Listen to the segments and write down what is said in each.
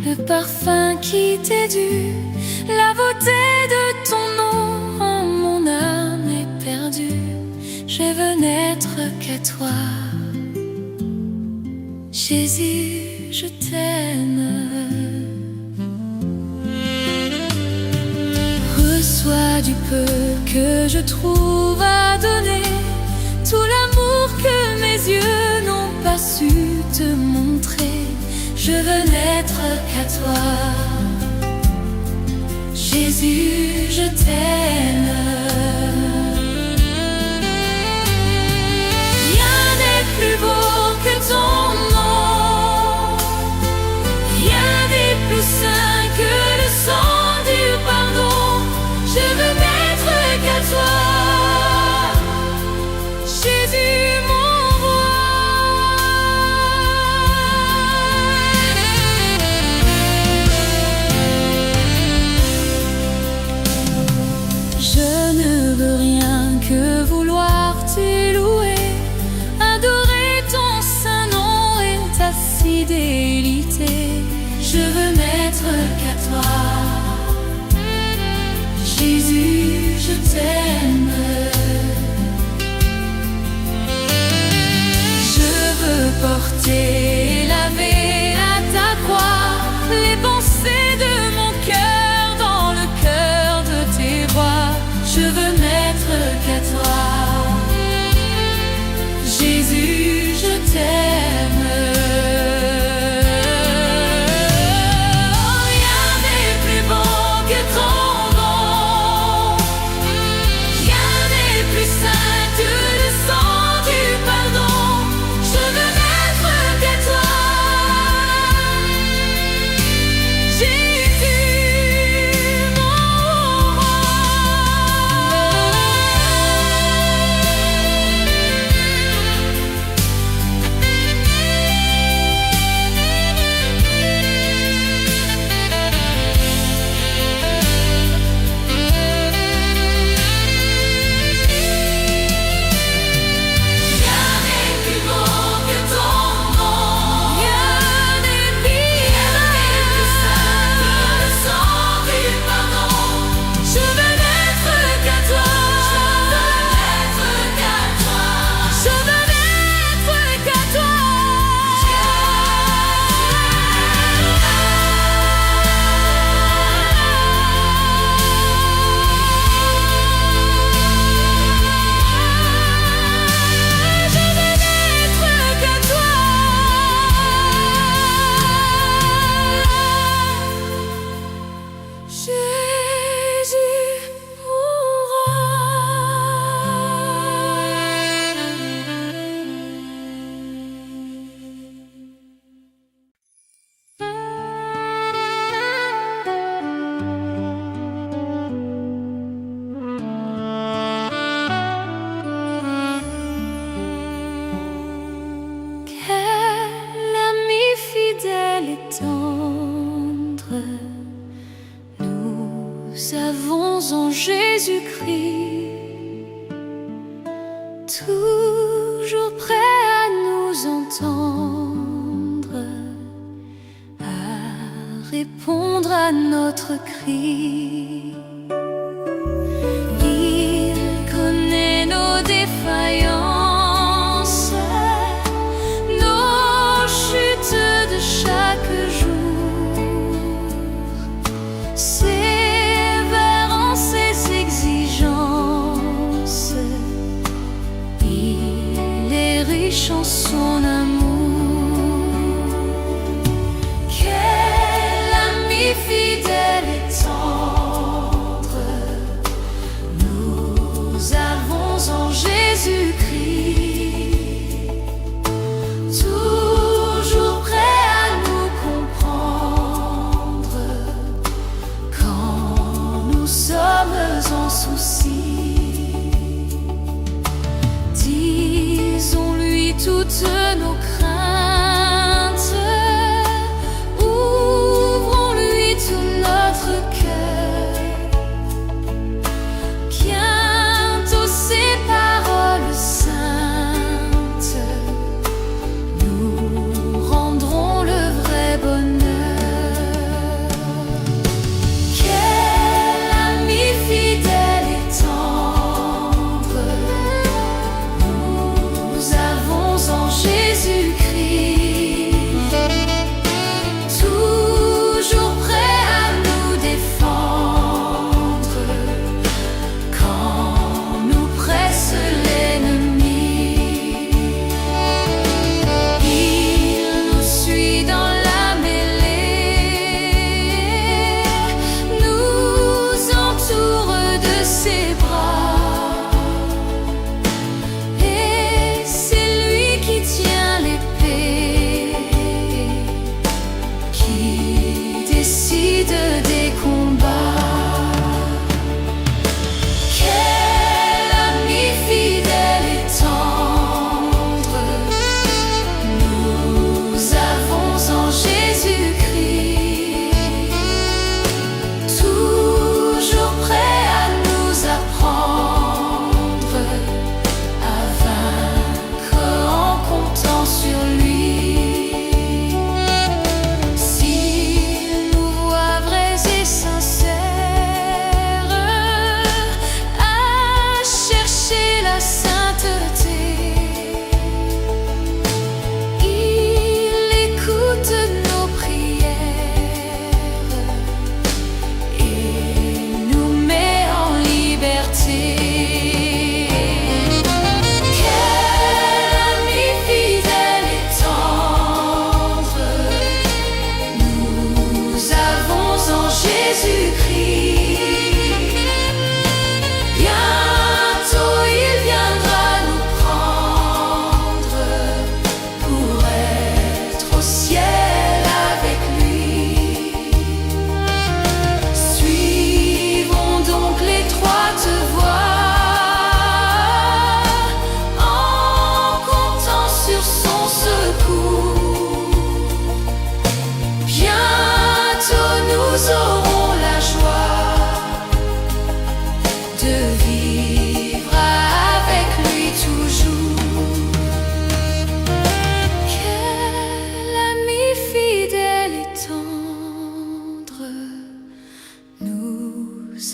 le parfum qui t'est dû, la beauté de ton nom. Oh, mon âme est perdue, je veux n'être qu'à toi. Jésus, je t'aime. Reçois du peu que je trouve à donner, tout l'amour que mes yeux n'ont pas su te montrer. Je veux n'être qu'à toi. Jésus, je t'aime. Rien n'est plus beau que ton nom, rien n'est plus saint que le sang du pardon. Je veux n'être qu'à toi, Jésus mon roi. Je ne veux rien que vouloir t'élouer, adorer ton saint nom et ta fidélité. Je veux n'être qu'à toi, Jésus, je t'aime. Je veux porter et laver à ta croix les pensées de mon cœur dans le cœur de tes rois. Je veux n'être qu'à toi, Jésus, je t'aime. Rien n'est plus beau que ton nom, rien n'est plus saint que le sang du pardon. Je veux n'être qu'à toi, Jésus mon roi. Rien n'est plus beau que ton nom, rien n'est plus saint que le sang du pardon. Je veux n'être qu'à toi, je veux n'être qu'à toi. Je veux n'être qu'à toi, Jésus mon roi. Quel ami fidèle et tendre nous avons en Jésus-Christ, toujours prêt à nous entendre, à répondre à notre cri. Il connaît nos défaillances, nos chutes de chaque jour, sévère en ses exigences. Il est riche en son amour. Quel ami fidèle et tendre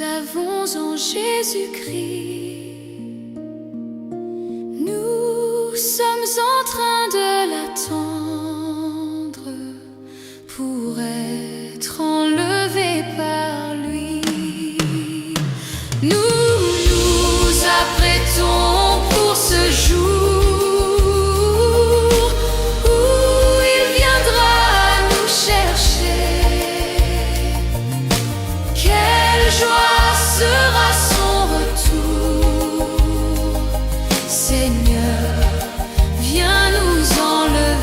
avons en Jésus-Christ. Nous sommes en train de l'attendre pour être enlevés par lui. Nous nous apprêtons pour ce jour où il viendra nous chercher. Quelle joie sera son retour. Seigneur, viens nous enlever.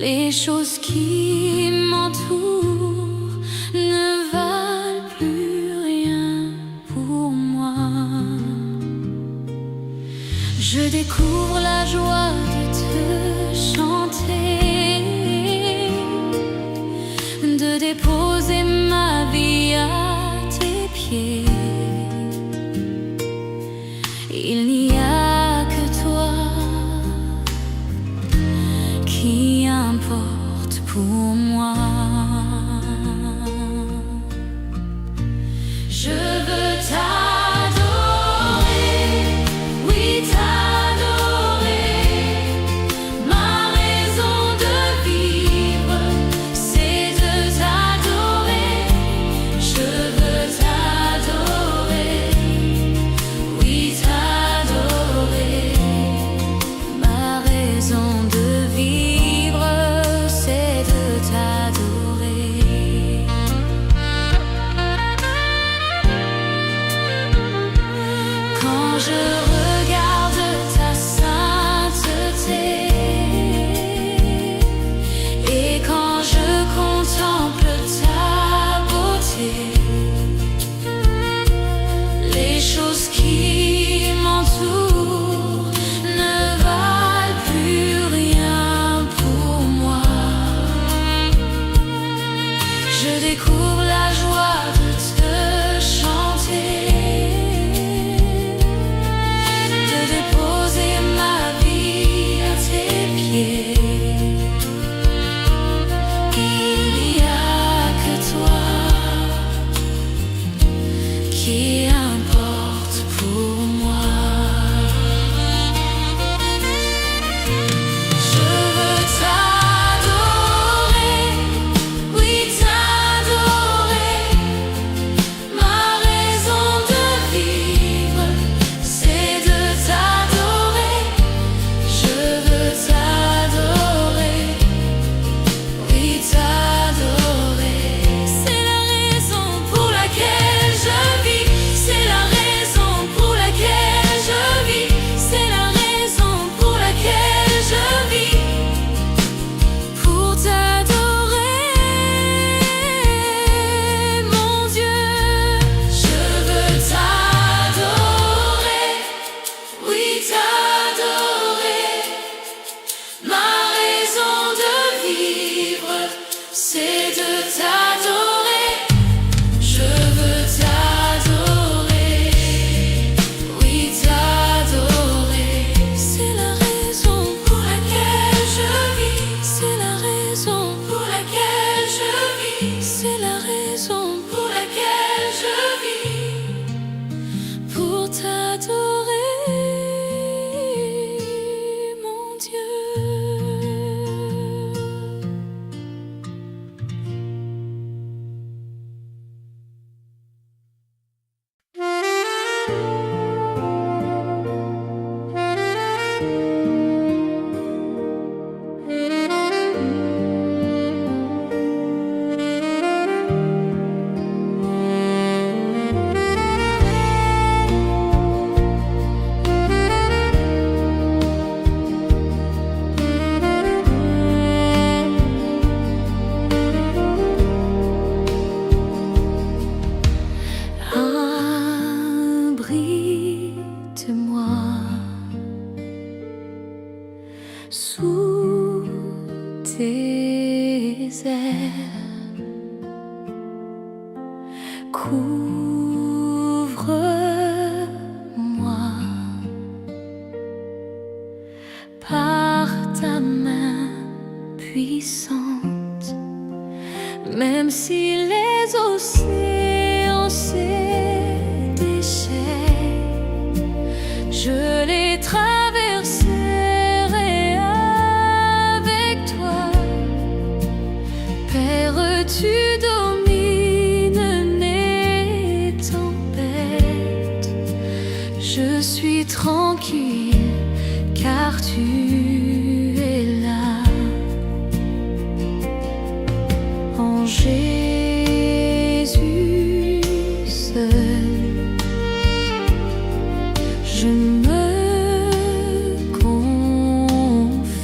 Les choses qui m'entourent ne valent plus rien pour moi. Je découvre la joie de te chanter, de déposer ma vie à tes pieds. Il n'y a que toi qui importe pour moi. Je veux t'adorer, oui t'adorer. Ma raison de vivre, c'est de t'adorer. Je veux t'adorer, oui t'adorer. Ma raison de vivre, c'est de t'adorer. Quand je regarde ta sainteté et quand je contemple ta beauté, les choses qui m'entourent ne valent plus rien pour moi. Je découvre la joie de te chanter, de déposer ma vie à tes pieds. Il n'y a que toi qui importe pour moi. Je veux t'adorer, oui t'adorer. Ma raison de vivre, c'est de t'adorer. Je veux t'adorer, oui t'adorer. C'est la raison pour laquelle je vis. C'est la raison pour laquelle je vis. C'est la raison pour laquelle je vis. Pour t'adorer, mon Dieu. Je veux t'adorer, oui t'adorer. Ma raison de vivre, c'est de t'adorer. Je veux t'adorer, oui t'adorer. C'est la raison pour laquelle je vis. C'est la raison pour laquelle je vis. C'est la raison pour laquelle je vis. Pour t'adorer, mon Dieu. Abrite-moi sous tes ailes, couvre-moi par ta main puissante. Même si les océans se déchaînent, je les traverserai avec toi. Père, tu domines les tempêtes. Je suis tranquille car tu es là. En Jésus seul, je me confie.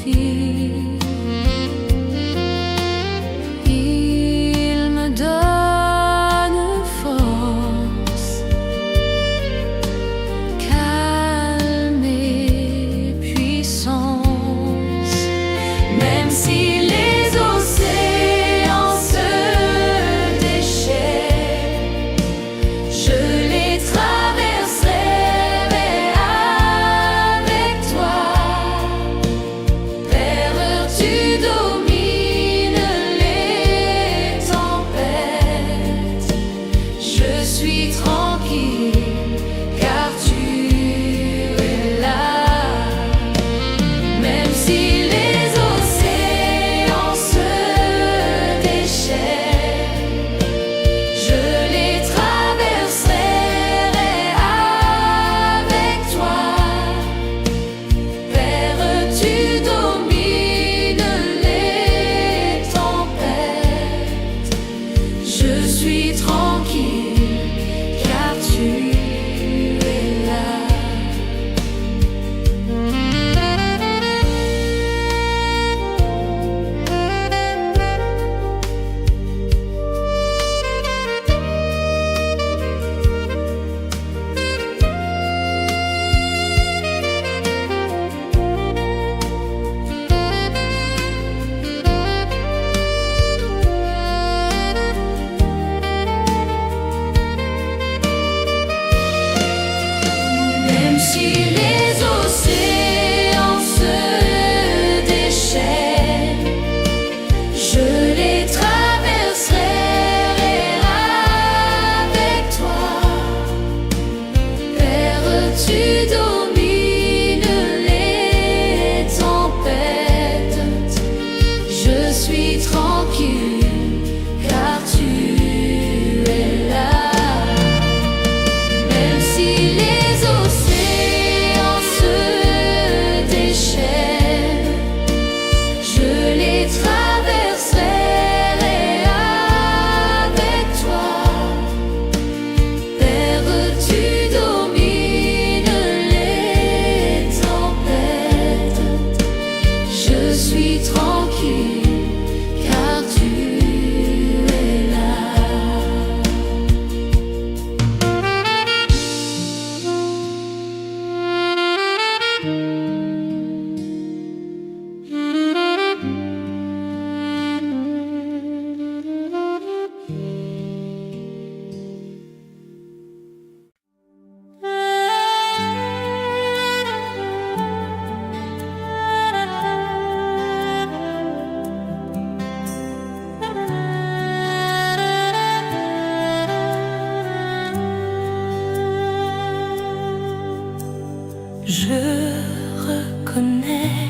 reconnais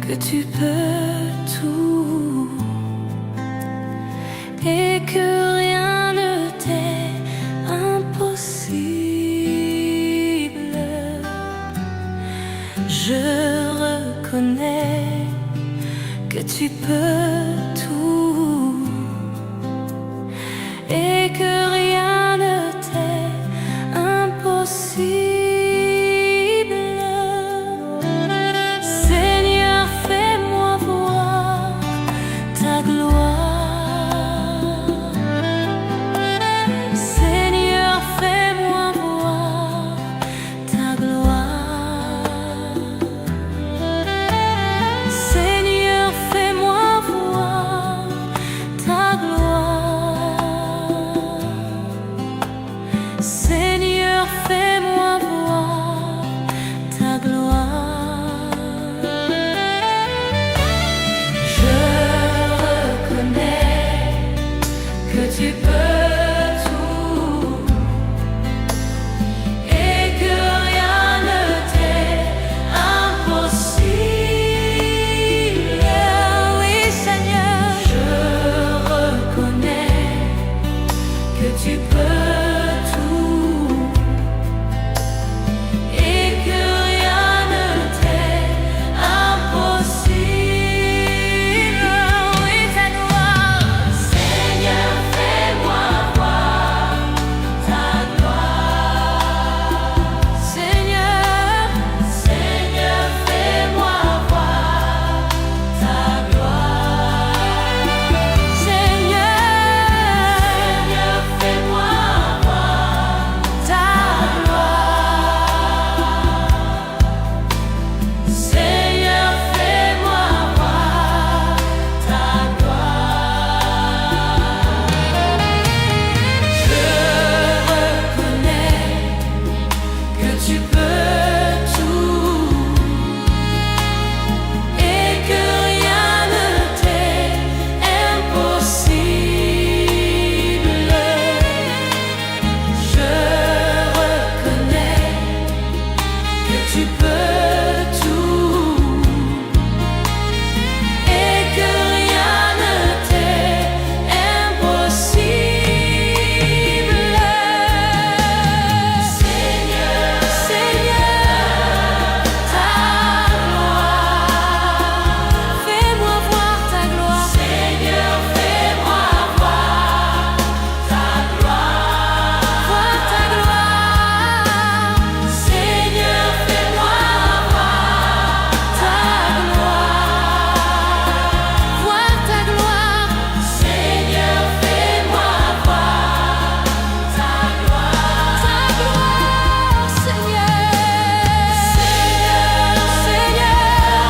que tu peux tout et que rien ne t'est impossible. Je reconnais que tu peux tout et que rien ne t'est impossible. Seigneur, fais-moi voir ta gloire. Seigneur, fais-moi voir ta gloire. Seigneur, fais-moi voir ta gloire. Seigneur, fais-moi voir ta gloire. Je reconnais que tu peux tout et que rien ne t'est impossible. Oui, Seigneur, je reconnais que tu peux tout et que rien ne t'est impossible. Oui, ta gloire. Seigneur, fais-moi voir ta gloire. Seigneur, Seigneur, fais-moi voir ta gloire. Seigneur, fais-moi voir ta gloire. Seigneur, fais-moi voir ta gloire. Je reconnais que tu peux tout et que rien ne t'est impossible. Je reconnais que tu peux tout et que rien ne t'est impossible. Seigneur, Seigneur, ta gloire. Fais-moi voir ta gloire. Seigneur, fais-moi voir ta gloire. Voir ta gloire. Seigneur, fais-moi voir ta gloire. Voir ta gloire. Seigneur, fais-moi voir ta gloire. Ta gloire, Seigneur. Seigneur, Seigneur,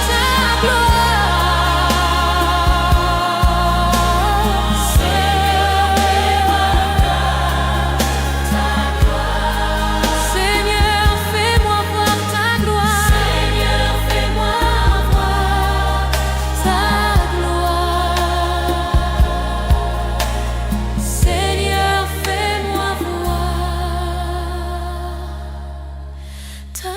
ta gloire. Seigneur, fais-moi voir ta gloire. Seigneur, fais-moi voir ta gloire. Seigneur, fais-moi voir ta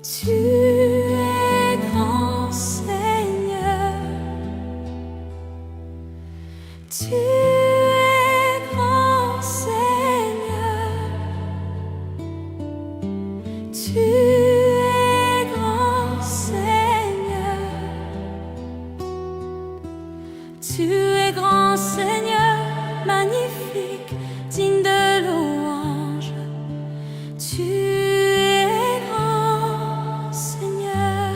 Tu es grand, Seigneur. Tu es grand, Seigneur. Tu es grand, Seigneur. Tu es grand, Seigneur, magnifique, digne de louange. Tu es grand, Seigneur.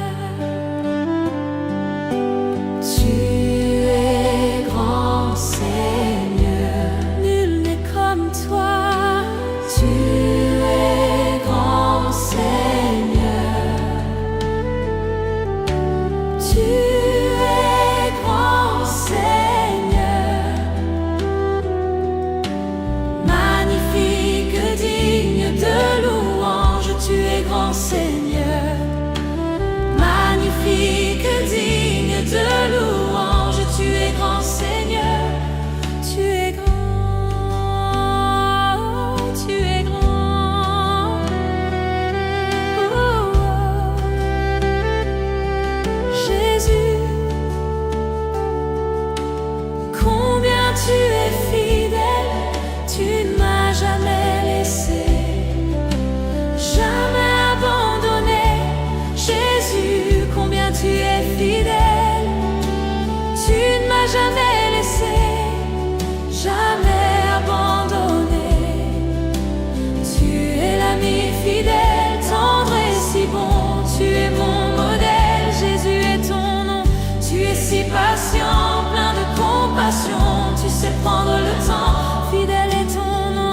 jamais laissé, jamais abandonné. Tu es l'ami fidèle, tendre et si bon. Tu es mon modèle, Jésus est ton nom. Tu es si patient, plein de compassion. Tu sais prendre le temps, fidèle est ton nom.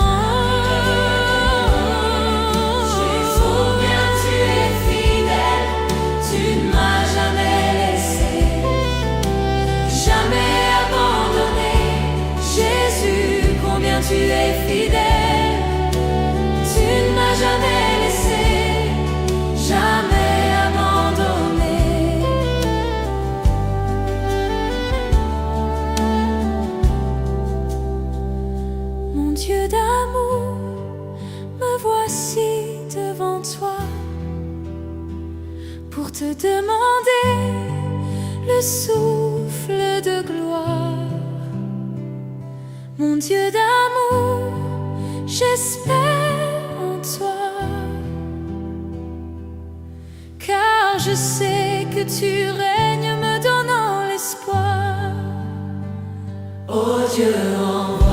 Jésus, combien tu es fidèle, tu ne m'as jamais laissé, jamais abandonné. Jésus, combien tu es fidèle, tu ne m'as jamais laissé, jamais abandonné. Mon Dieu d'amour, me voici devant toi pour te demander le souffle de gloire. Mon Dieu d'amour, j'espère en toi, car je sais que tu règnes me donnant l'espoir. Oh Dieu, envoie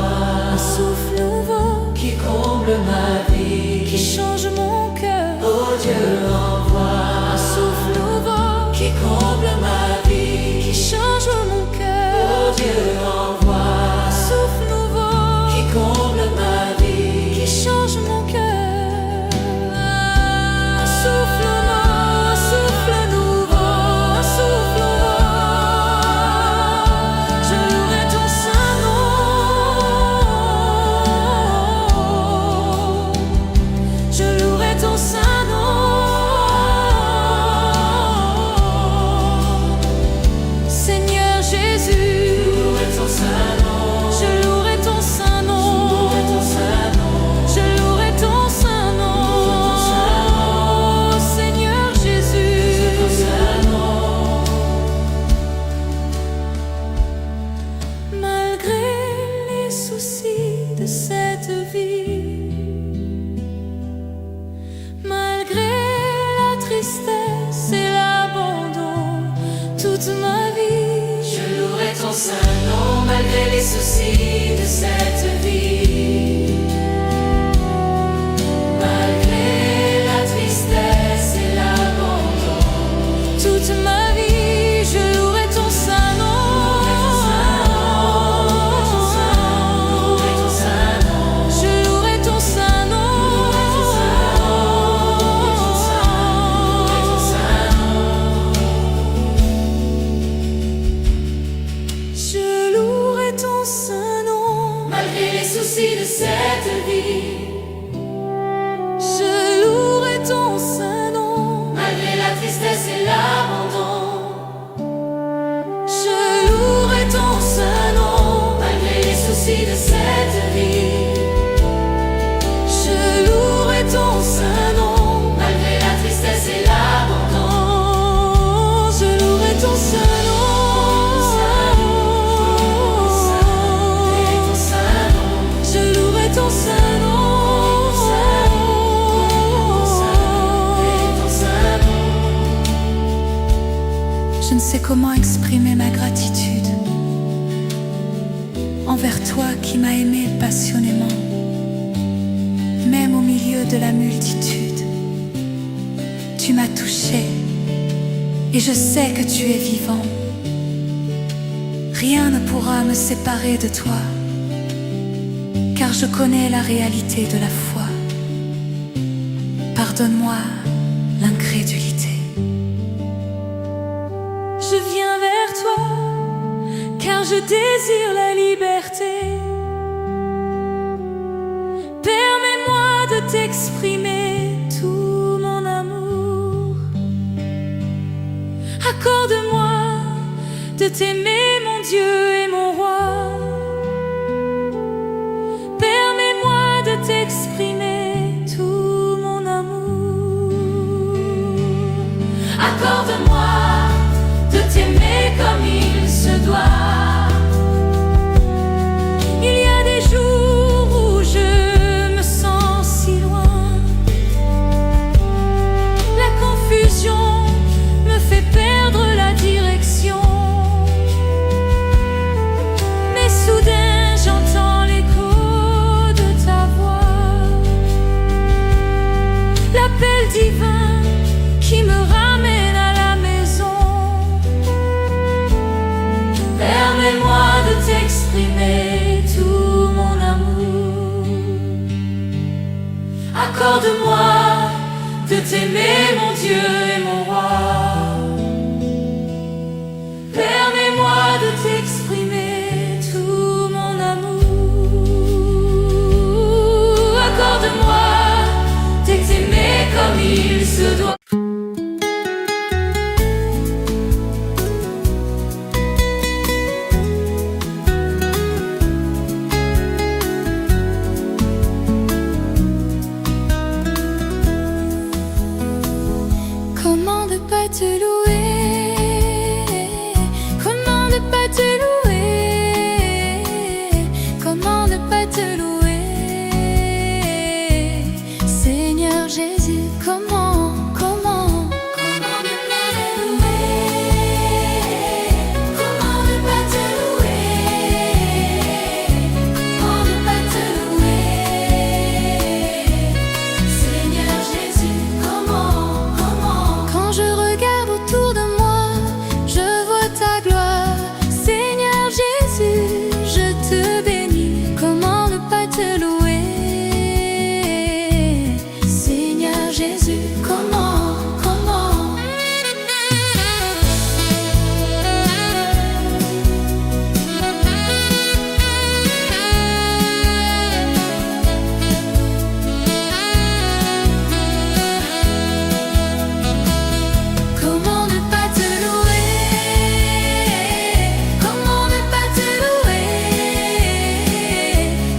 Un souffle nouveau qui comble ma vie, qui change mon cœur. Oh Dieu, envoie Un souffle nouveau qui comble ma vie, qui change mon cœur. Oh Dieu, envoie Un souffle nouveau qui comble ma vie, qui change mon cœur. Un souffle nouveau, un souffle nouveau, un souffle nouveau. Je louerai ton saint nom. Je louerai ton saint nom. Seigneur Jésus, louerai ton saint nom, je louerai ton saint nom. louerai ton saint nom, Je louerai ton saint nom, Seigneur Jésus. ton saint nom. Malgré les soucis de cette vie, malgré la tristesse et l'abandon, toute ma vie, Je louerai ton saint nom malgré les soucis de cette vie. Malgré la tristesse et l'abandon, toute ma vie, je louerai ton saint nom. louerai ton saint nom, Je louerai ton saint nom. louerai ton saint nom. Je louerai ton saint nom. Malgré les soucis de cette vie, Je louerai ton saint nom. malgré la tristesse et l'abandon, Je louerai ton saint nom. malgré les soucis de cette vie, Je louerai ton saint nom. malgré la tristesse et l'abandon, Je louerai ton saint nom. Je louerai ton saint nom. Je ne sais comment exprimer ma gratitude envers toi qui m'as aimé passionnément, même au milieu de la multitude. Tu m'as touché et je sais que tu es vivant. Rien ne pourra me séparer de toi, car je connais la réalité de la foi. Pardonne-moi l'incrédulité. Je viens vers toi, car je désire la liberté. Permets-moi de t'exprimer tout mon amour. Accorde-moi de t'aimer, mon Dieu et mon roi. Permets-moi de t'exprimer tout mon amour. accorde-moi de t'aimer comme il se doit. Il y a des jours où je me sens si loin. La confusion me fait perdre la direction. t'exprimer tout mon amour. Accorde-moi de t'aimer, mon Dieu et mon roi. Permets-moi de t'exprimer tout mon amour. Accorde-moi de t'aimer comme il se doit. Comment ne pas te louer? Comment ne pas te louer? Comment ne pas te louer? Seigneur Jésus, comment ne pas te louer? Comment ne pas te louer? Comment ne pas te louer? Seigneur Jésus, comment? Quand je regarde autour de moi, je vois ta gloire. Seigneur Jésus, je te bénis. Comment ne pas te louer? Seigneur Jésus, comment? Comment ne pas te louer? Comment ne pas te louer?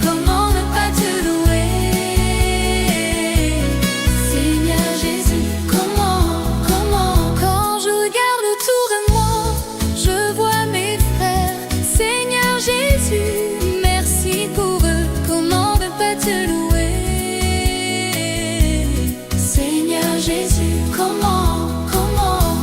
Comment ne pas te louer? Seigneur Jésus, comment? Quand je regarde autour de moi, je vois mes frères. Seigneur Jésus, merci pour eux. Comment ne pas te louer? Seigneur Jésus, comment? Comment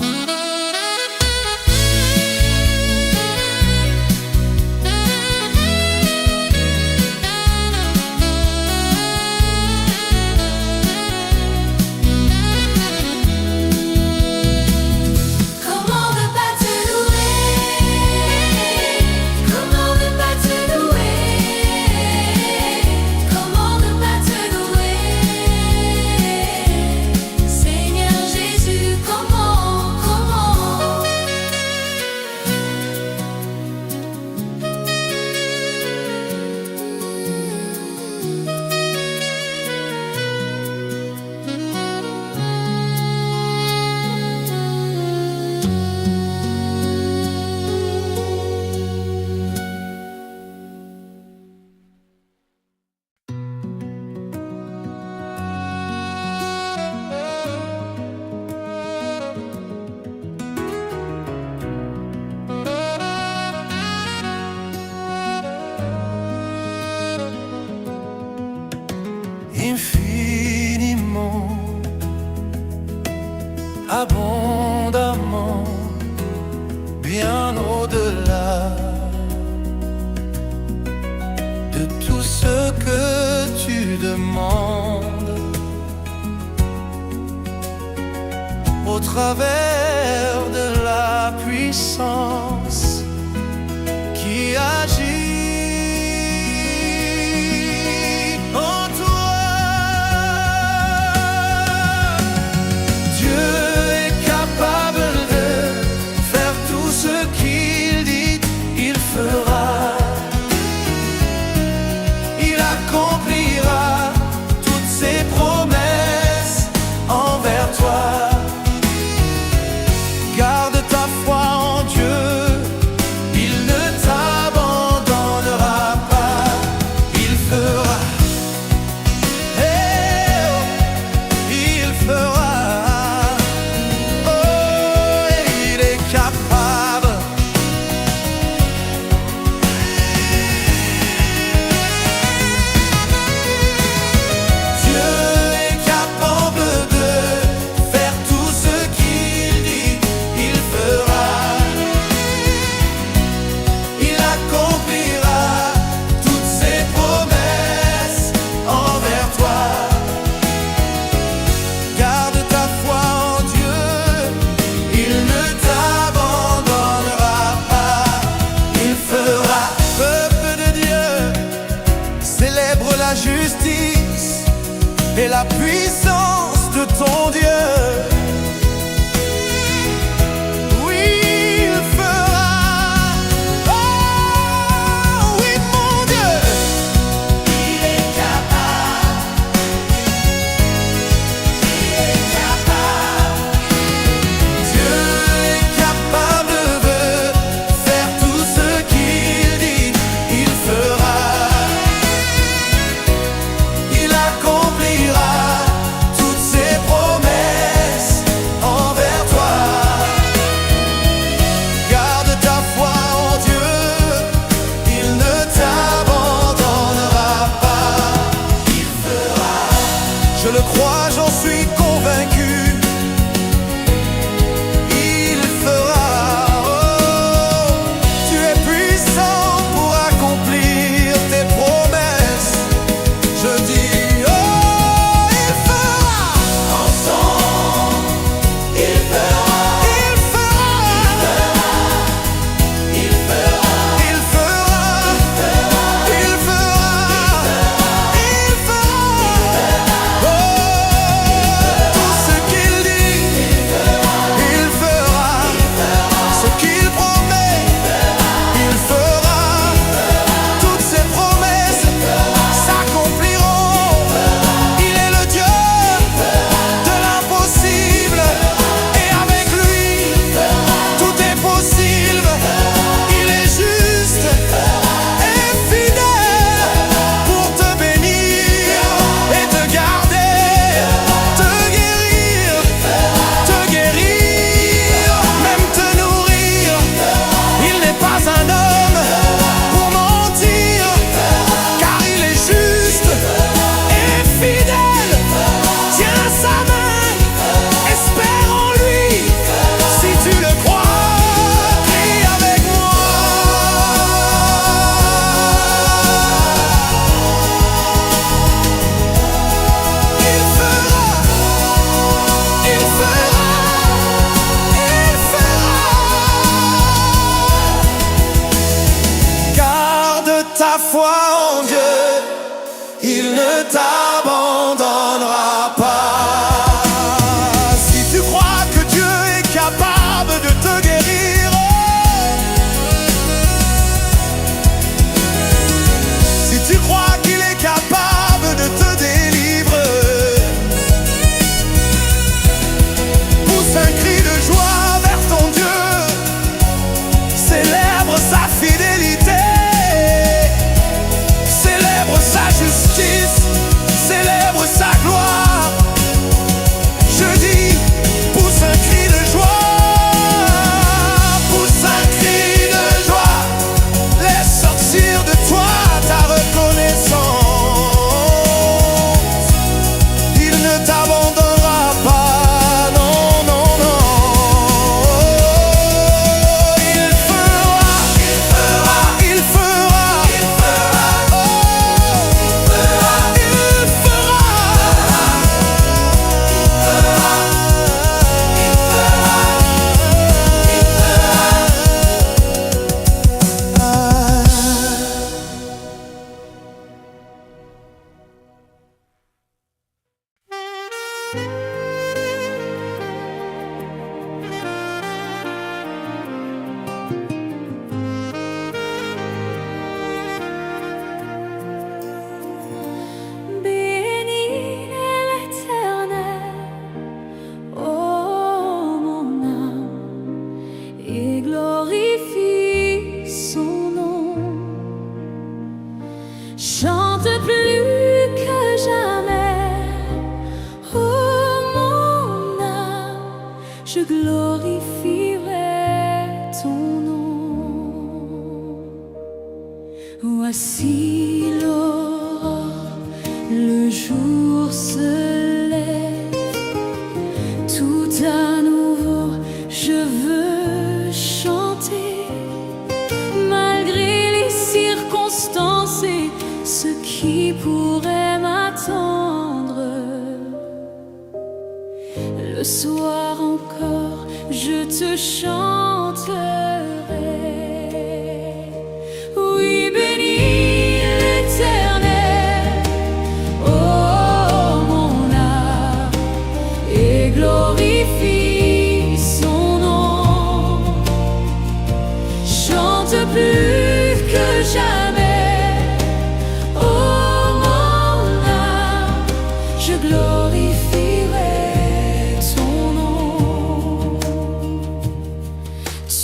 ne pas te louer? Comment ne pas te louer? Comment ne pas te louer? Seigneur Jésus, comment? Infiniment, abondamment, bien au-delà de tout ce que tu demandes, au travers de la puissance qui agit en toi. Dieu est capable de faire tout ce qu'il dit, il fera. Il accomplira toutes ses promesses envers toi. Garde ta foi en Dieu, et la puissance de ton Dieu. Je le crois, j'en suis convaincu. Il fera. Oh, tu es puissant pour accomplir tes promesses. Je dis, oh, il fera. Ensemble, il fera. Il fera. Il fera. Il fera. Il fera. Il fera. Tout ce qu'il dit, il fera. Ce qu'il promet, il fera. Toutes ses promesses s'accompliront. Il est le Dieu de l'impossible, et avec lui tout est possible. Il est juste et fidèle pour te bénir et te garder, te guérir, même te nourrir. Il n'est pas un homme pour mentir, car il est juste et fidèle. Tiens sa main, espère en lui. Si tu le crois, crie avec moi. Il fera, il fera, il fera. Garde ta foi en Dieu, il ne t'abandonnera pas. Si tu crois que Dieu est capable de te guérir, si tu crois qu'il est capable de te délivrer, pousse un cri de joie vers ton Dieu, célèbre sa fidélité, célèbre sa justice, célèbre sa gloire. Je dis, pousse un cri de joie, pousse un cri de joie. Laisse sortir de toi ta reconnaissance. Il ne t'abandonnera pas, non, non, non. Il fera, il fera, il fera, il fera. Oh, il fera. Bénis l'Éternel, ô mon âme, et glorifie son nom. Chante plus que jamais, ô mon âme, je glorifierai ton nom. Voici l'aurore, le jour se lève, tout à nouveau je veux chanter, malgré les circonstances et ce qui pourrait m'attendre. Le soir encore, je te chanterai. Oui, bénis l'Éternel, ô mon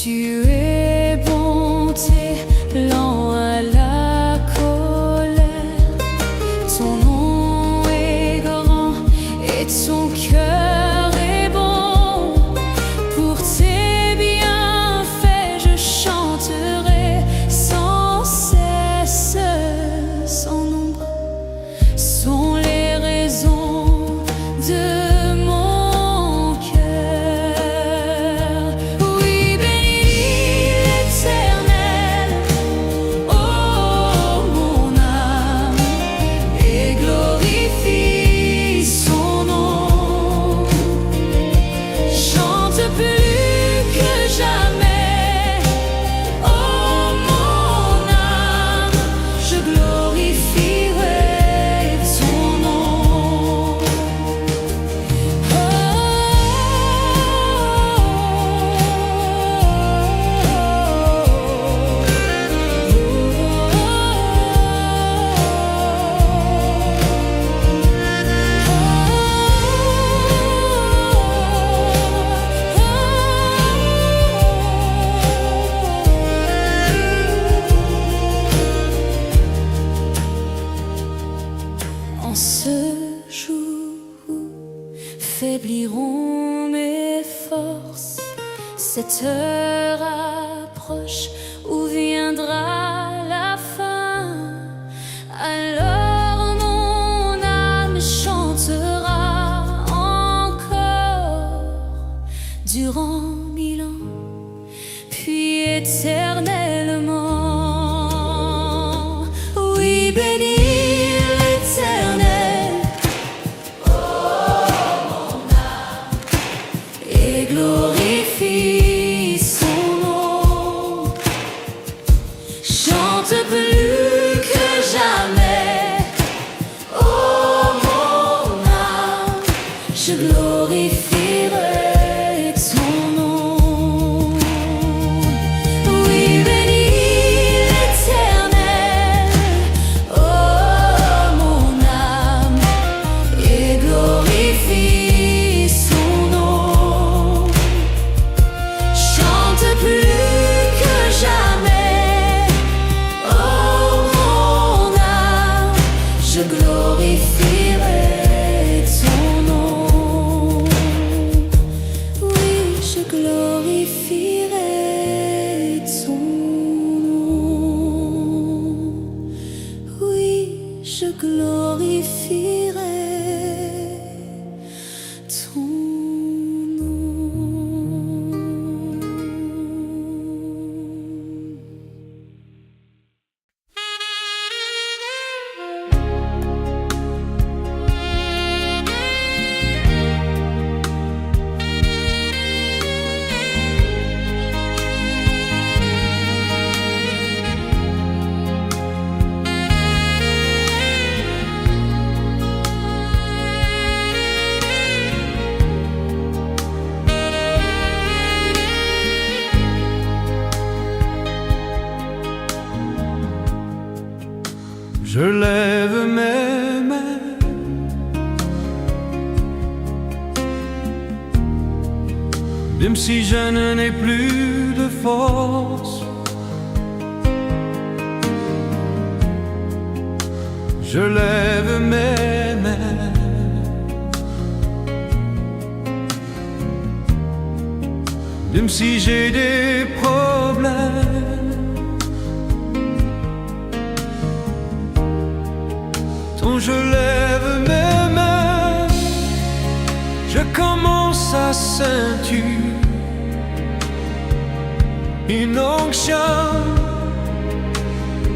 Tu es bonté, lent à la colère. Ton nom est grand et ton cœur est bon. Pour tes bienfaits, je chanterai sans cesse. Sans nombre sont les raisons de mon cœur. Oui, bénis l'Éternel, oh mon âme, et glorifie son nom. Chante plus que jamais, oh mon âme, je glorifierai son nom. En ce jour où faibliront mes forces, cette heure approche où viendra la fin. Alors mon âme chantera encore durant 1000 ans, puis éternellement. Oui, bénis l'Éternel, et glorifie son nom. Chante plus que jamais, oh mon âme, je glorifierai son nom. Oui, bénis l'Éternel, oh mon âme, et glorifie son nom. Chante plus que jamais, oh mon âme, je glorifierai son nom. Oui, je glorifierai son nom. Oui, je glorifierai ton nom. Je lève mes mains, même si je n'ai plus de force. Je lève mes mains, même si j'ai des problèmes. Quand je lève mes mains, je commence à sentir une onction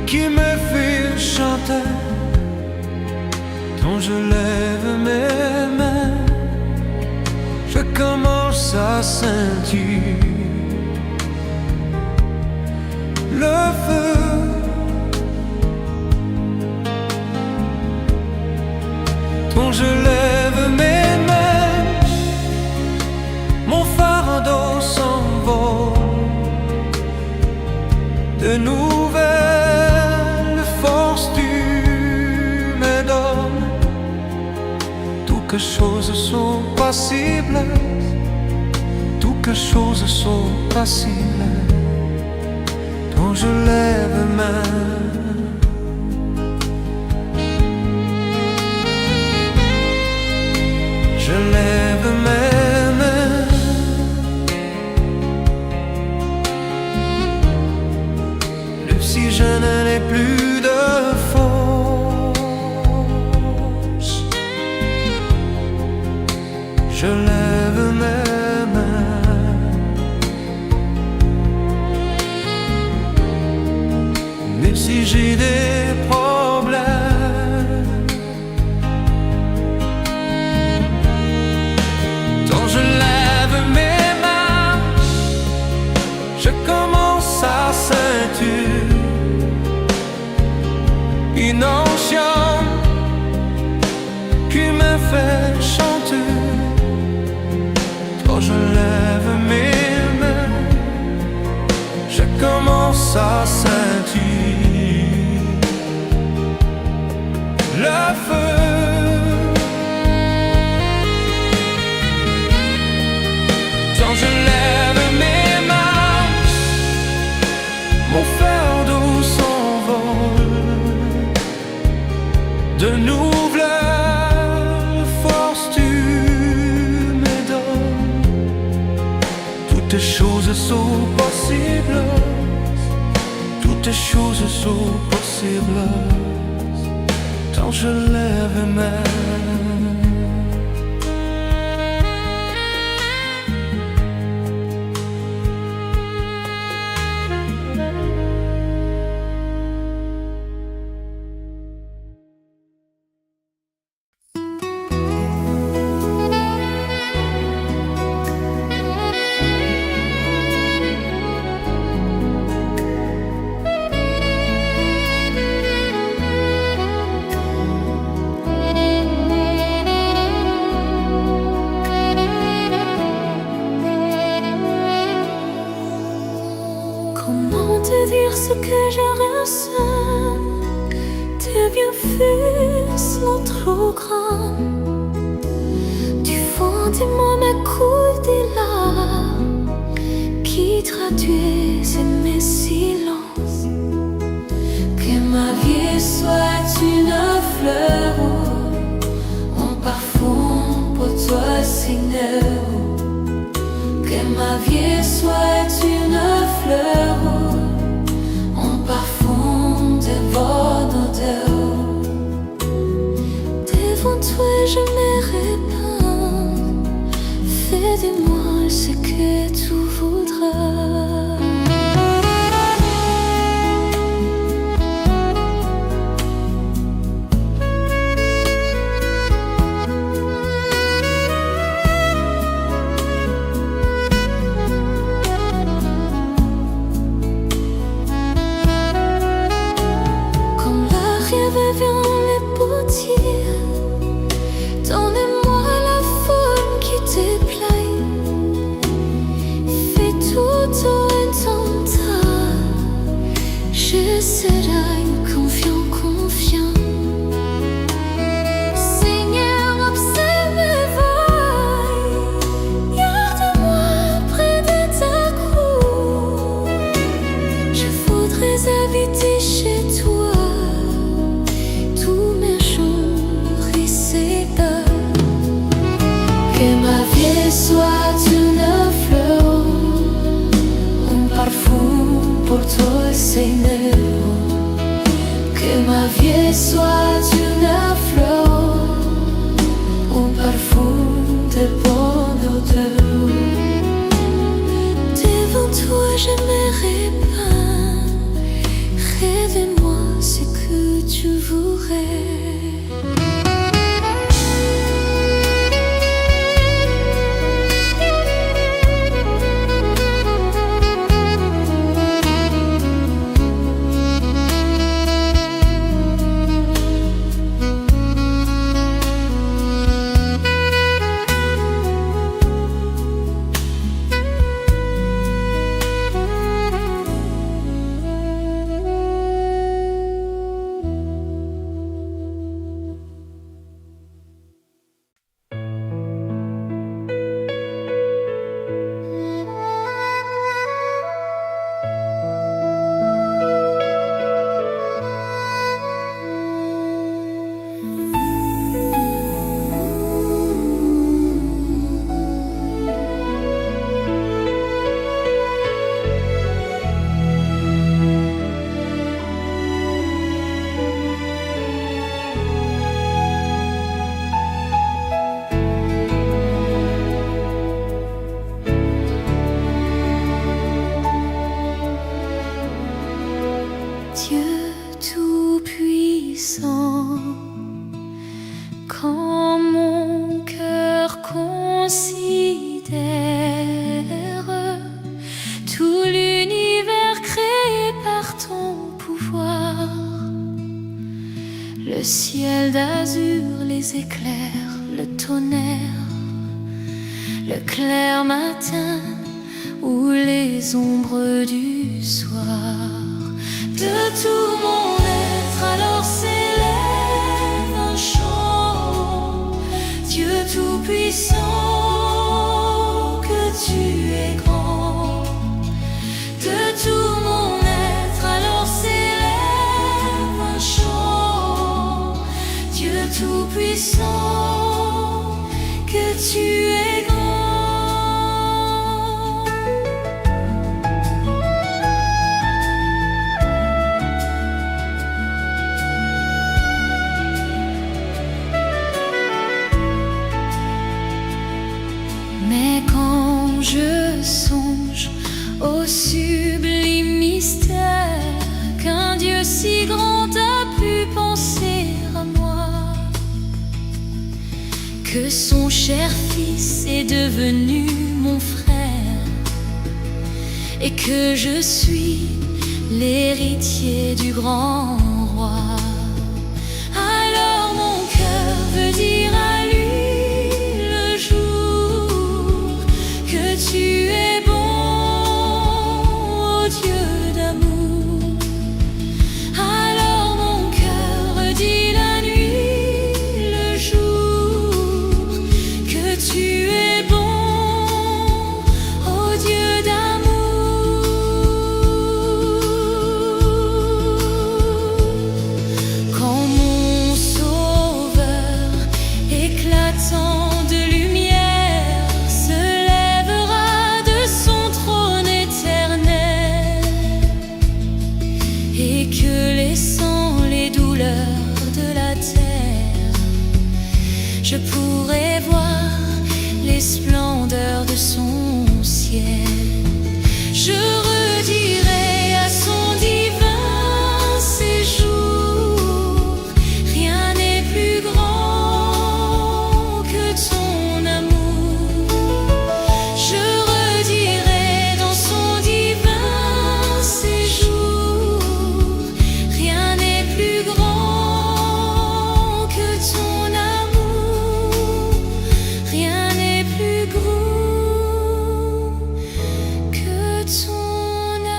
qui me fait chanter. Quand je lève mes mains, je commence à sentir le feu. Quand je lève mes mains, mon fardeau s'envole. De nouvelles forces tu me donnes. Toutes choses sont possibles, toutes toutes choses sont possibles quand je lève main. Je lève mes mains. Même si je n'ai plus de force, je lève mes mains. Même si j'ai des problèmes, quand je lève mes mains, je commence à sentir une onction qui me fait chanter. Quand je lève mes mains, je commence à sentir le feu. Quand je lève mes mains, mon fardeau s'envole. De nouvelles forces tu me donnes. Toutes choses sont possibles. Toutes choses sont possibles quand je lève mes mains. Comment te dire ce que je ressens? Tes bienfaits sont trop grands. Du fond de moi m'écoule des larmes qui traduisent mes silences. Que ma vie soit une fleur, un parfum pour toi, Seigneur. Que ma vie soit une fleur, un parfum de bonne odeur. Devant toi je me répands. Fais de moi ce que tu voudras. Donnez-moi la forme qui te plaît. Fais tout en ton temps. Je serai confiant, confiant. Seigneur, observe mes voies. Garde-moi près de ta croix. Je voudrais habiter chez toi. Que ma vie soit une fleur, un parfum pour toi, Seigneur. Que ma vie soit une fleur, un parfum de bonne odeur. Devant toi je me répands. Révèle-moi ce que tu voudrais. Le ciel d'azur, les éclairs, le tonnerre, le clair matin ou les ombres du soir. De tout mon être alors s'élève un chant. Dieu tout-puissant, que tu es grand. De tout mon être alors s'élève un chant. Dieu tout-puissant, que tu es grand. Mais quand je songe au sublime mystère qu'un Dieu si grand a pu penser à moi, que son cher fils est devenu mon frère et que je suis l'héritier du grand roi, alors mon cœur veut dire à lui le jour que tu es bon, ô Dieu d'amour. Alors mon cœur dit la nuit, le jour, que tu es bon, ô Dieu d'amour. Quand mon sauveur éclatant de lumière se lèvera de son trône éternel et que laissant les douleurs de la terre, je pourrai voir les splendeurs de son ciel, je redirai à son divin séjour, rien n'est plus grand que ton amour. Je redirai dans son divin séjour, rien n'est plus grand que ton amour, rien n'est plus grand que ton amour.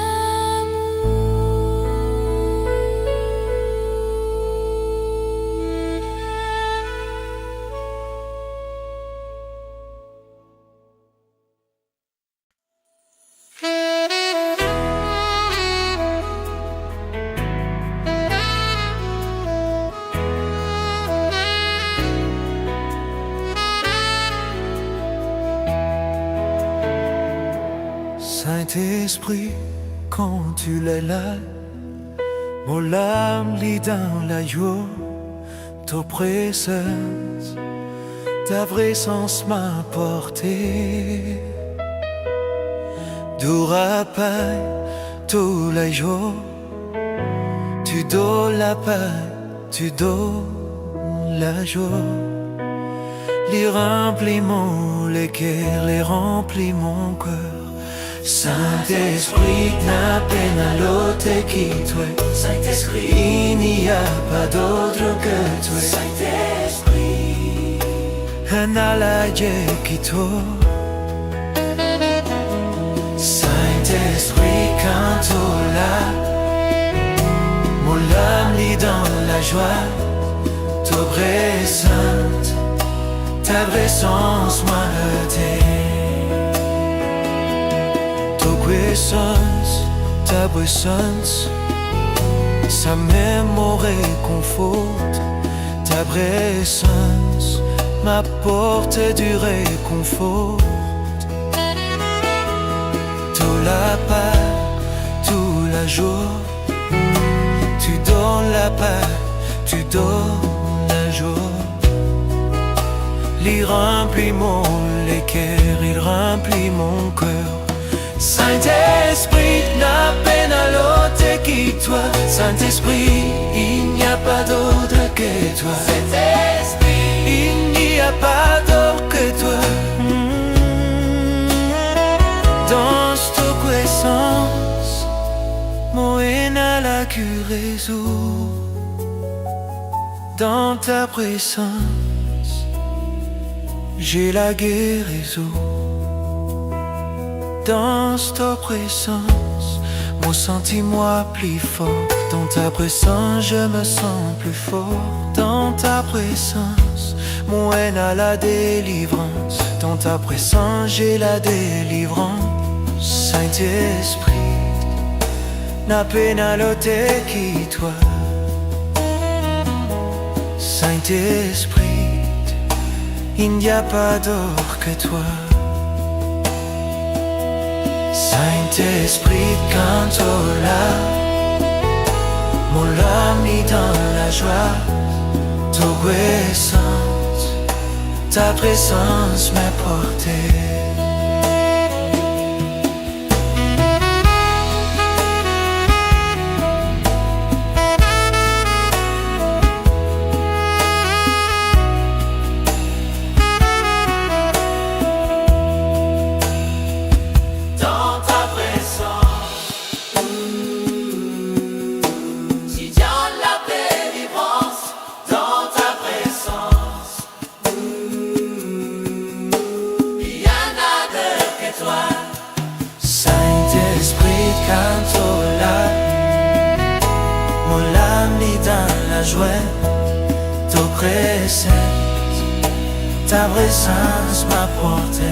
Saint-Esprit, quand tu l'es là, mon âme lit dans la joie, ta présence, ta présence m'a porté. Du rappel tous les jours, tu donnes la paix, tu donnes la joie. Les remplis les cœurs, les remplis mon cœur. Saint-Esprit, n'a peine à l'autre qui toi. Saint-Esprit, il n'y a pas d'autre que toi. Saint-Esprit, un allié qui toi. Saint-Esprit, quand tu l'as, mon âme lit dans la joie. Ta présence, ta présence m'a ta présence, ça même me réconforte. Ta présence m'apporte du réconfort. Tout la paix, tout la joie, tu donnes la paix, tu donnes la joie. Il remplit les cœurs, il remplit mon cœur. Saint-Esprit, n'a peine à l'autre qui toi. Saint-Esprit, il n'y a pas d'autre que toi. Saint-Esprit, il n'y a pas d'autre que toi. Dans ta puissance, mon haine à la curaison. Dans ta présence, j'ai la guérison. Dans ta présence, mon sentiment plus fort. Dans ta présence, je me sens plus fort. Dans ta présence, mon haine a la délivrance. Dans ta présence, j'ai la délivrance. Saint-Esprit, n'a peine à l'ôter qui toi. Saint-Esprit, il n'y a pas d'autre que toi. Saint-Esprit, quand tu es là, mon âme est dans la joie. Ta présence m'a porté. Saint-Esprit, quand tu es là, mon âme est dans la joie. Ta présence m'a porté.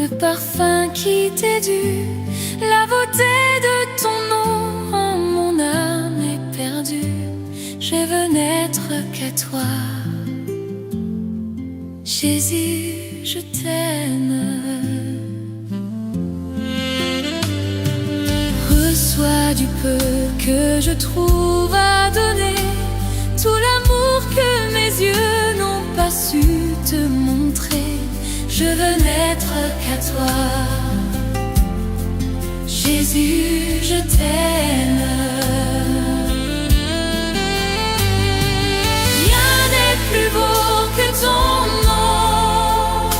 le parfum qui t'est dû, la beauté de ton nom en mon âme est perdue. Je veux n'être qu'à toi, Jésus, je t'aime. Reçois du peu que je trouve à donner, tout l'amour que mes yeux n'ont pas su te montrer. Je veux n'être qu'à toi, Jésus, je t'aime. Rien n'est plus beau que ton nom,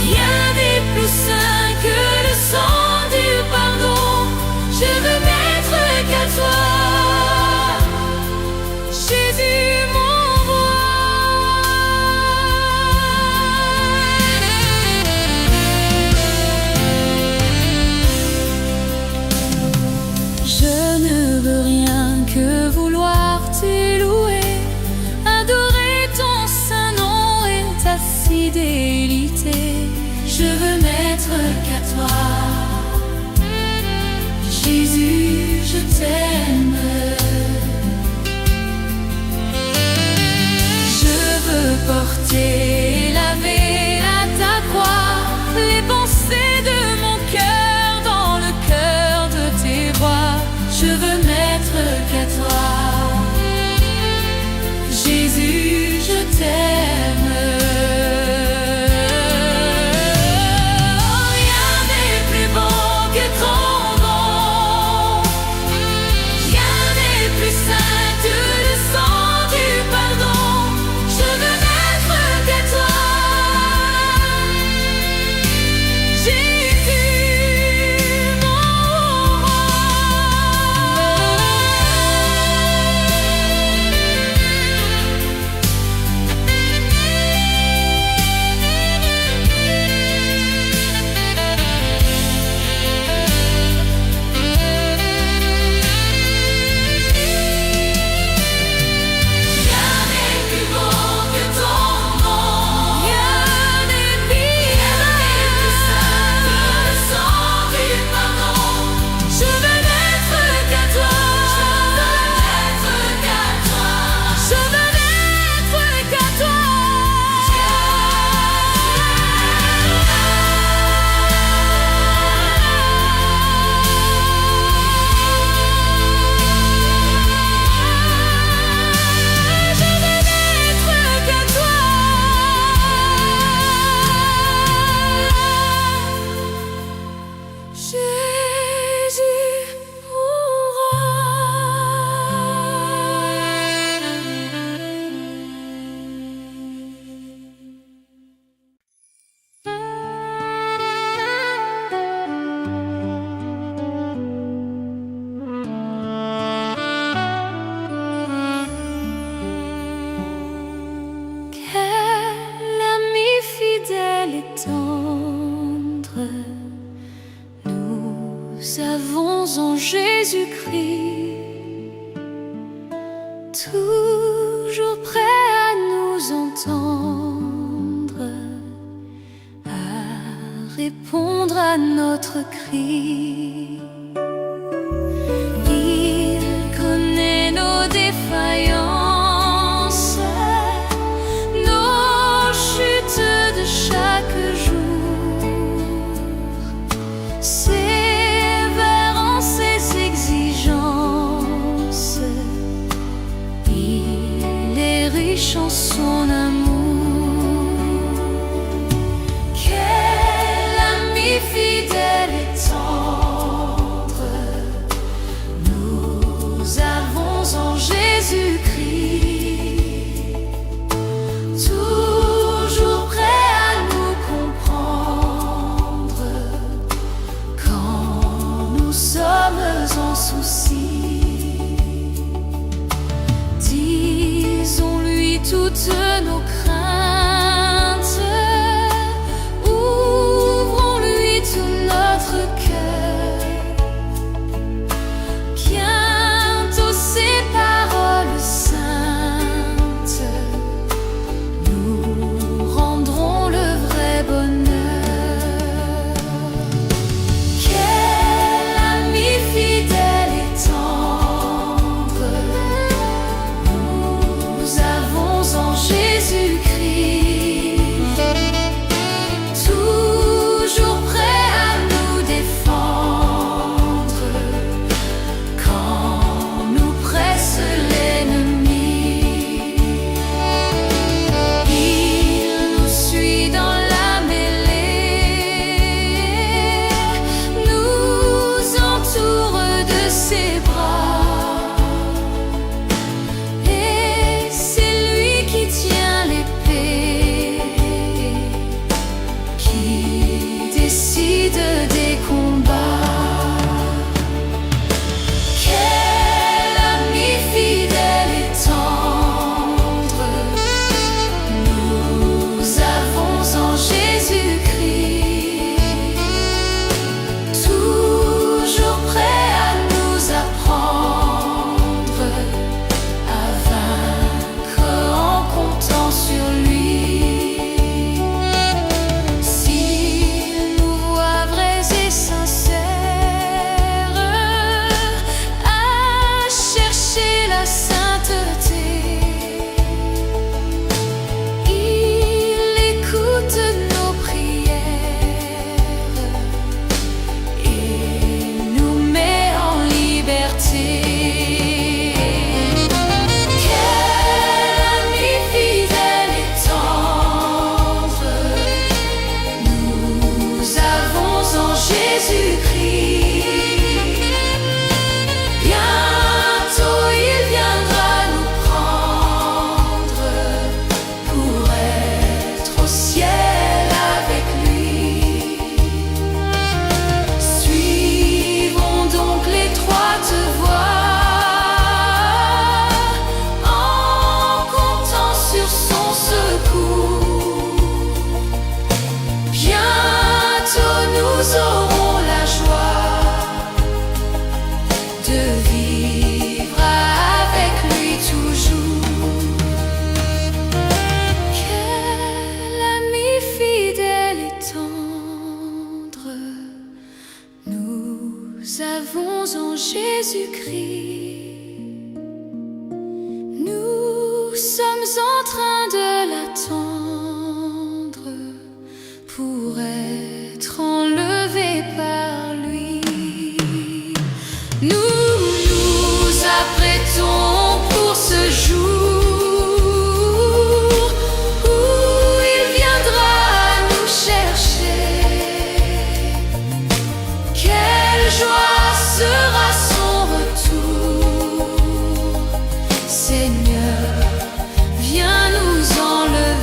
rien n'est plus saint que le sang du pardon. Je veux n'être qu'à toi, Jésus, mon roi. Je ne veux rien que vouloir te louer, adorer ton saint nom et ta fidélité. Je veux n'être qu'à toi, Jésus, je t'aime. Je veux porter et laver à ta croix les pensées de mon cœur dans le cœur de tes rois. Je veux n'être qu'à toi, Jésus, je t'aime. Rien n'est plus beau que ton nom, rien n'est plus saint que le sang du pardon. Je veux n'être qu'à toi, Jésus, mon roi. Rien n'est plus beau que ton nom, rien n'est plus saint que le sang du pardon. Je veux n'être qu'à toi, je veux n'être qu'à toi, je veux n'être qu'à toi. Je veux n'être qu'à toi, Jésus, mon roi. Quel ami fidèle et tendre nous avons en Jésus-Christ, toujours prêt à nous entendre, à répondre à notre cri. Il connaît nos défaillances, nos chutes de chaque jour, sévère en ses exigences. Il est riche en son amour. Quel ami fidèle et tendre nous avons en Jésus-Christ, toujours prêt à nous comprendre quand nous sommes en souci. Disons-lui toutes nos craintes, ouvrons-lui tout notre cœur. Bientôt ses paroles saintes nous rendront le vrai bonheur. sommes en train de l'attendre pour être enlevés par lui. Nous nous apprêtons pour ce jour où il viendra nous chercher. Quelle joie sera son retour. Seigneur, viens nous enlever.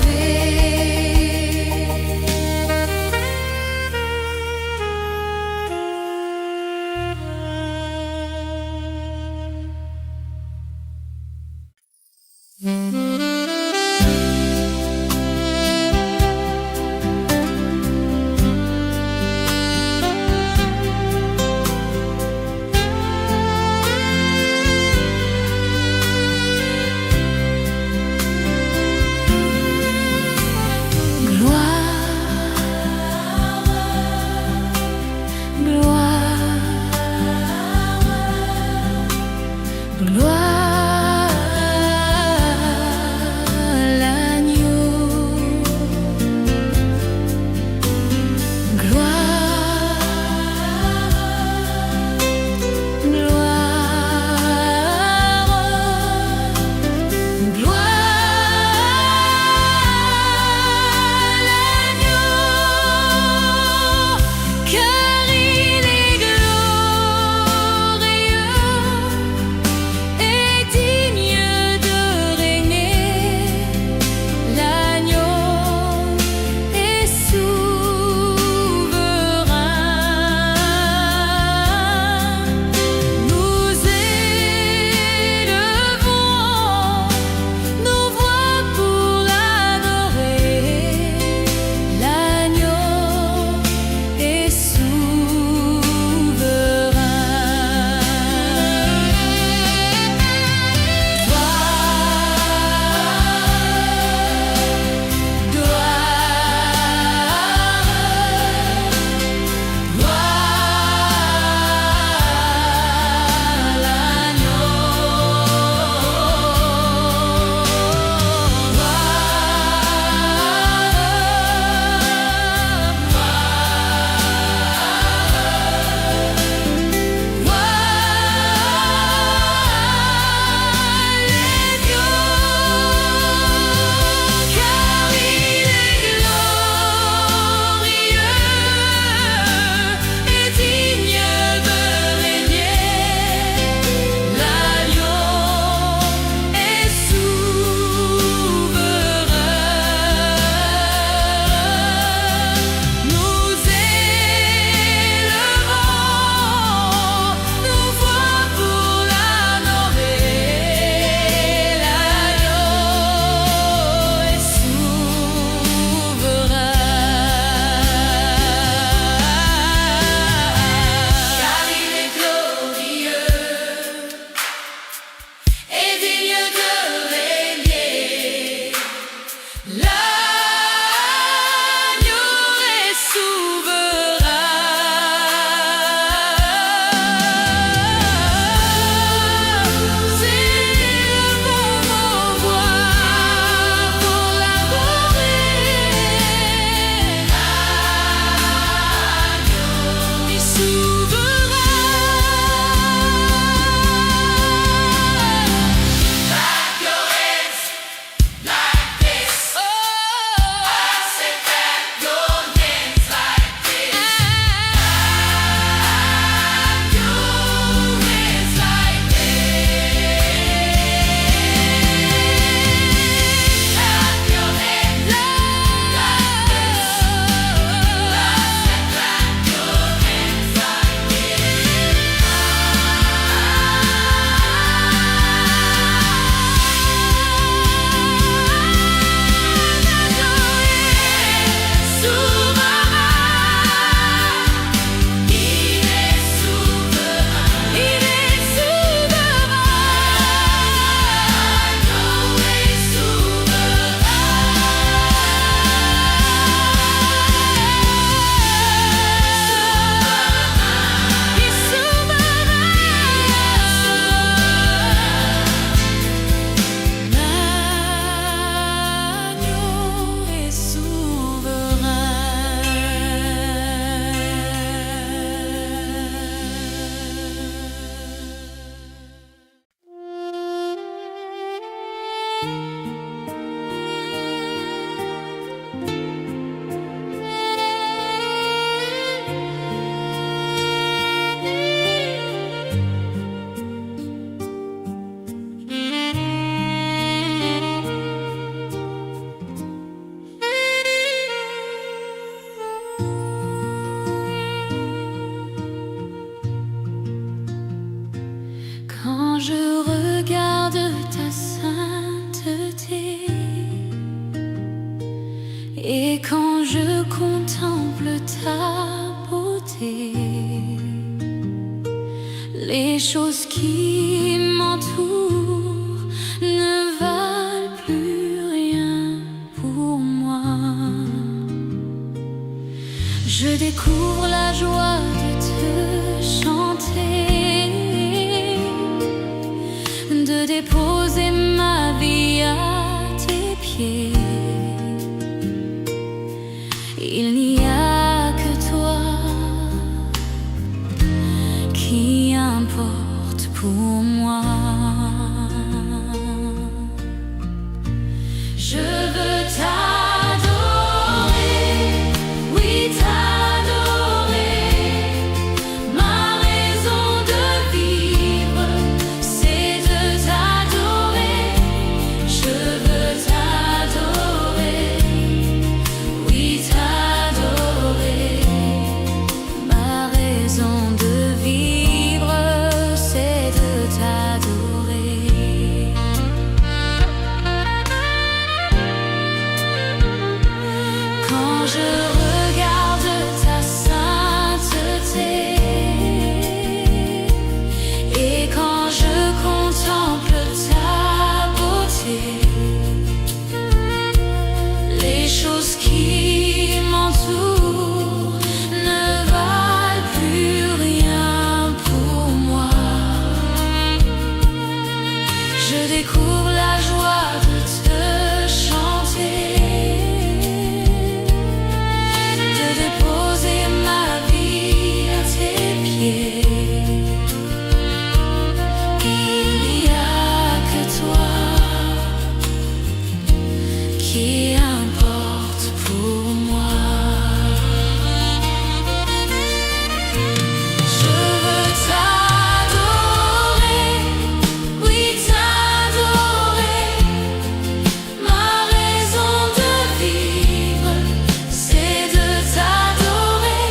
Gloire, Quand je regarde ta sainteté et quand je contemple ta beauté, les choses qui m'entourent ne valent plus rien pour moi. Je découvre la joie de te chanter, de déposer ma vie à tes pieds. Il n'y a que toi qui importe pour moi. Je veux t'adorer, oui t'adorer. Ma raison de vivre, c'est de t'adorer. Je veux t'adorer, oui t'adorer. Ma raison de vivre, c'est de t'adorer. Quand je regarde ta sainteté et quand je contemple ta beauté, les choses qui m'entourent ne valent plus rien pour moi. Je découvre la joie de te chanter, de déposer ma vie à tes pieds. Il n'y a que toi qui importe pour moi. Je veux t'adorer, oui t'adorer. Ma raison de vivre, c'est de t'adorer.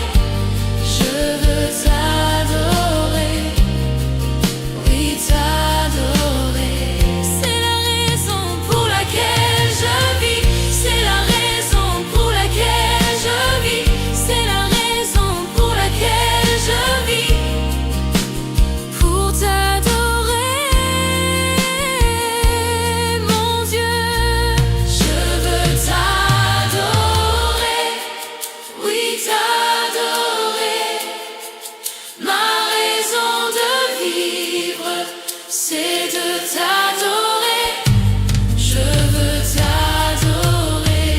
Je veux t'adorer, oui t'adorer. C'est la raison pour laquelle je vis. C'est la raison pour laquelle je vis. C'est la raison pour laquelle je vis. Pour t'adorer, mon Dieu. Je veux t'adorer, oui t'adorer. Ma raison de vivre, c'est de t'adorer. Je veux t'adorer,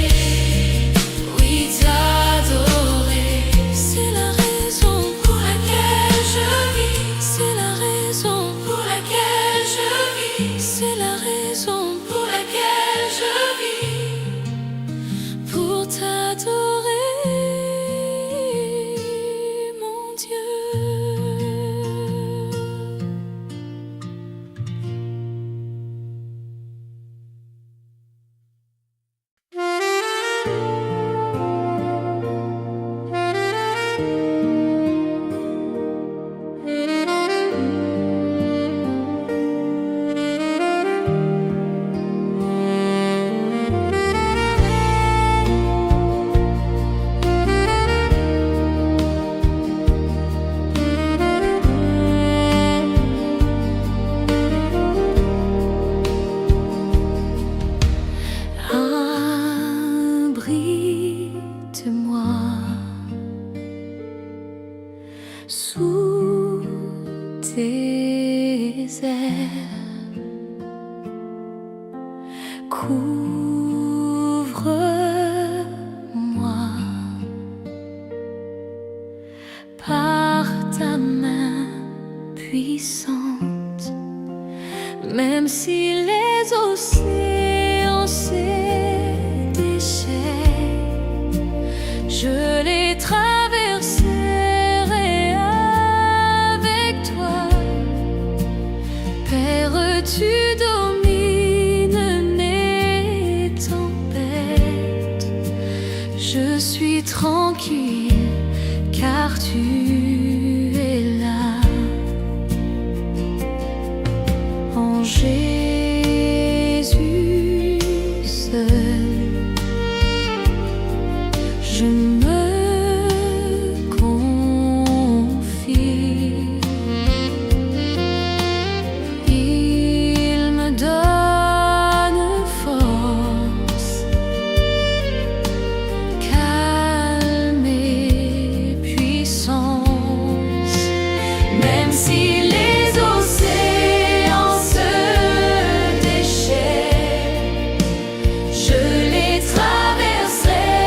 oui t'adorer. C'est la raison pour laquelle je vis. C'est la raison pour laquelle je vis. C'est la raison pour laquelle je vis. Pour t'adorer, mon Dieu. Abrite-moi sous tes ailes, couvre-moi par ta main puissante, même si les océans car tu es là. En Jésus seul, je me confie. Il me donne force, calme et puissance. Même si les océans se déchaînent, je les traverserai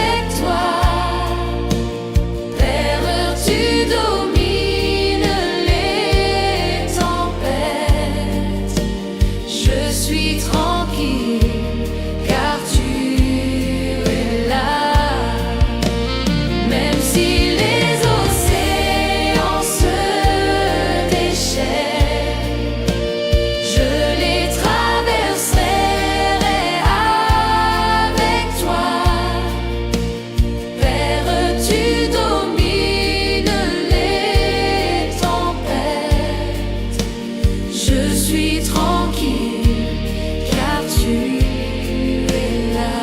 avec toi. Père, tu domines les tempêtes. Je suis tranquille car tu es là. Même si les océans se déchaînent, je les traverserai avec toi. Père, tu domines les tempêtes. Je suis tranquille car tu es là.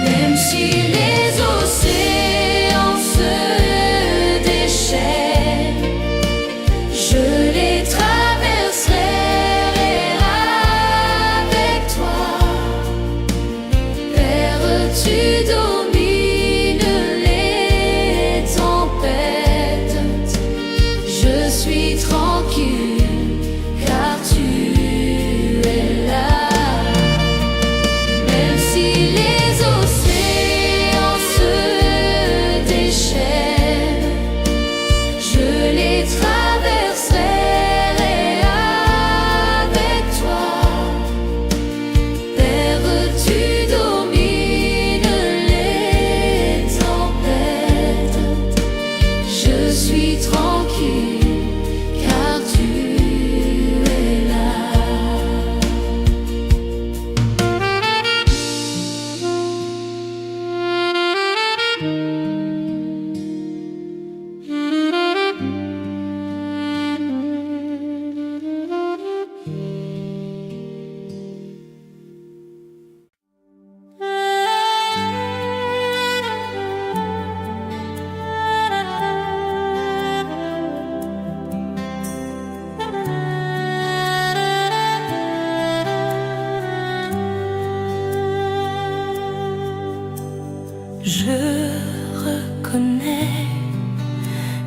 Même si les océans se déchaînent, je les traverserai avec toi. Père, tu domines les tempêtes. Je suis tranquille car tu es là. Même si les océans se déchaînent, je les traverserai avec toi. Père, tu domines les tempêtes. Je suis tranquille car tu es là. Je reconnais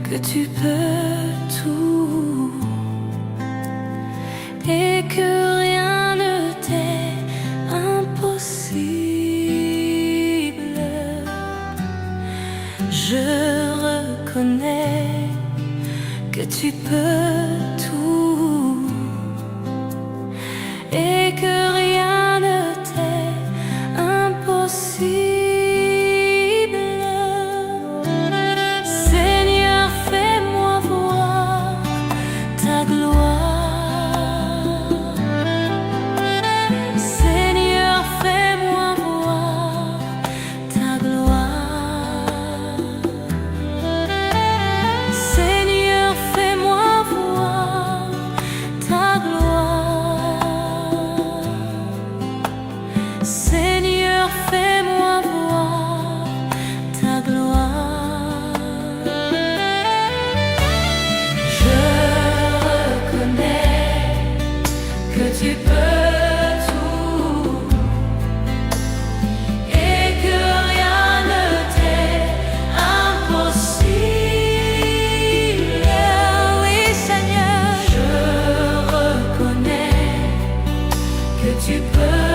que tu peux tout et que rien ne t'est impossible. Je reconnais que tu peux tout et que rien ne t'est impossible. Seigneur, fais-moi voir ta gloire. Seigneur, fais-moi voir ta gloire. Seigneur, fais-moi voir ta gloire. Seigneur, fais-moi voir ta gloire. Je reconnais que tu peux tout et que rien ne t'est impossible. Oui, Seigneur, je reconnais que tu peux